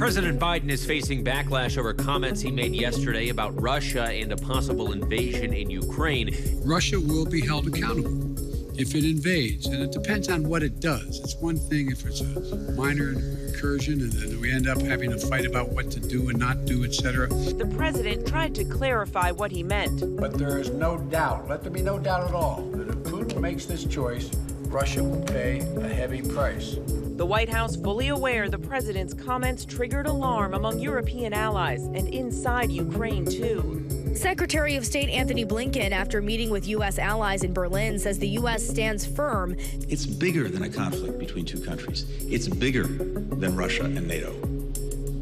President Biden is facing backlash over comments he made yesterday about Russia and a possible invasion in Ukraine. Russia will be held accountable if it invades, and it depends on what it does. It's one thing if it's a minor incursion and then we end up having a fight about what to do and not do, etc. The president tried to clarify what he meant. But there is no doubt, let there be no doubt at all, that if Putin makes this choice, Russia will pay a heavy price. The White House fully aware the president's comments triggered alarm among European allies and inside Ukraine, too. Secretary of State Anthony Blinken, after meeting with U.S. allies in Berlin, says the U.S. stands firm. It's bigger than a conflict between two countries. It's bigger than Russia and NATO.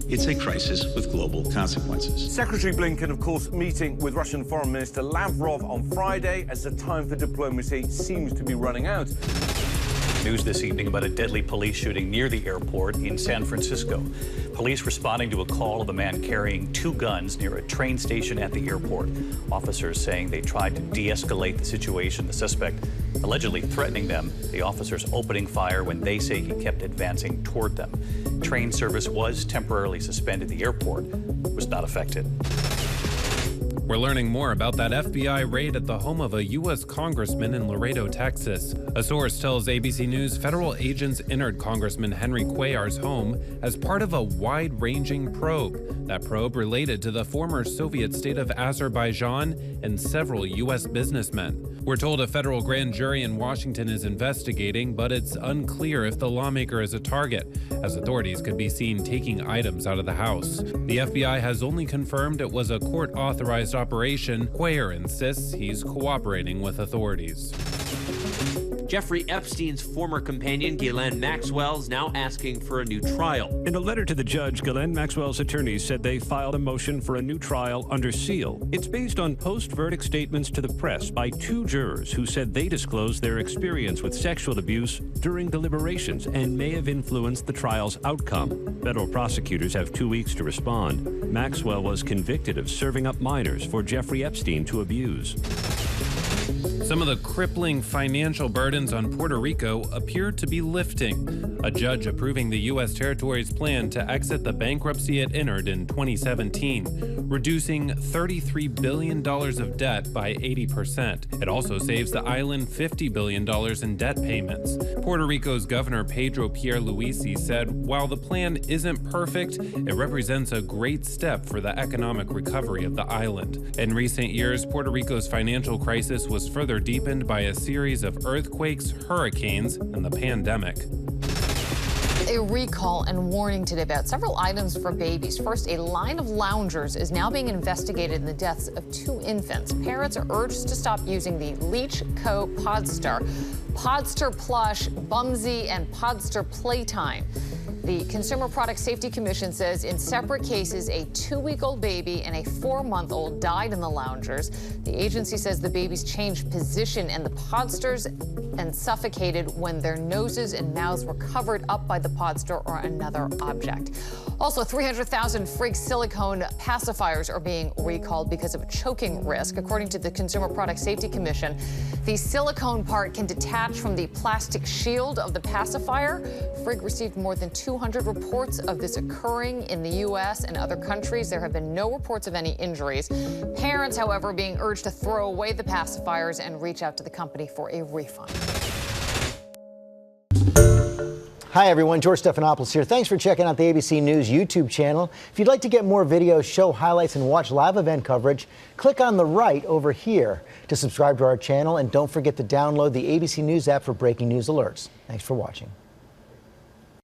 It's a crisis with global consequences. Secretary Blinken, of course, meeting with Russian Foreign Minister Lavrov on Friday as the time for diplomacy seems to be running out. News this evening about a deadly police shooting near the airport in San Francisco. Police responding to a call of a man carrying 2 guns near a train station at the airport. Officers saying they tried to de-escalate the situation. The suspect allegedly threatening them. The officers opening fire when they say he kept advancing toward them. Train service was temporarily suspended. The airport was not affected. We're learning more about that FBI raid at the home of a U.S. congressman in Laredo, Texas. A source tells ABC News federal agents entered Congressman Henry Cuellar's home as part of a wide-ranging probe. That probe related to the former Soviet state of Azerbaijan and several U.S. businessmen. We're told a federal grand jury in Washington is investigating, but it's unclear if the lawmaker is a target, as authorities could be seen taking items out of the house. The FBI has only confirmed it was a court-authorized operation. Cuellar insists he's cooperating with authorities. Jeffrey Epstein's former companion, Gayle Maxwell, is now asking for a new trial. In a letter to the judge, Gayle Maxwell's attorneys said they filed a motion for a new trial under seal. It's based on post-verdict statements to the press by 2 jurors who said they disclosed their experience with sexual abuse during deliberations and may have influenced the trial's outcome. Federal prosecutors have 2 weeks to respond. Maxwell was convicted of serving up minors for Jeffrey Epstein to abuse. Some of the crippling financial burdens on Puerto Rico appear to be lifting. A judge approving the U.S. territory's plan to exit the bankruptcy it entered in 2017, reducing $33 billion of debt by 80%. It also saves the island $50 billion in debt payments. Puerto Rico's Governor Pedro Pierluisi said, while the plan isn't perfect, it represents a great step for the economic recovery of the island. In recent years, Puerto Rico's financial crisis was further deepened by a series of earthquakes, hurricanes, and the pandemic. A recall and warning today about several items for babies. First, a line of loungers is now being investigated in the deaths of 2 infants. Parents are urged to stop using the Leach Co. Podster, Podster Plush, Bumsy, and Podster Playtime. The Consumer Product Safety Commission says in separate cases, a 2-week-old baby and a 4-month-old died in the loungers. The agency says the babies changed position in the podsters and suffocated when their noses and mouths were covered up by the podster or another object. Also, 300,000 Frigg silicone pacifiers are being recalled because of a choking risk. According to the Consumer Product Safety Commission, the silicone part can detach from the plastic shield of the pacifier. Frigg received more than 200 reports of this occurring in the U.S. and other countries. There have been no reports of any injuries. Parents, however, being urged to throw away the pacifiers and reach out to the company for a refund. Hi, everyone. George Stephanopoulos here. Thanks for checking out the ABC News YouTube channel. If you'd like to get more videos, show highlights, and watch live event coverage, click on the right over here to subscribe to our channel. And don't forget to download the ABC News app for breaking news alerts. Thanks for watching.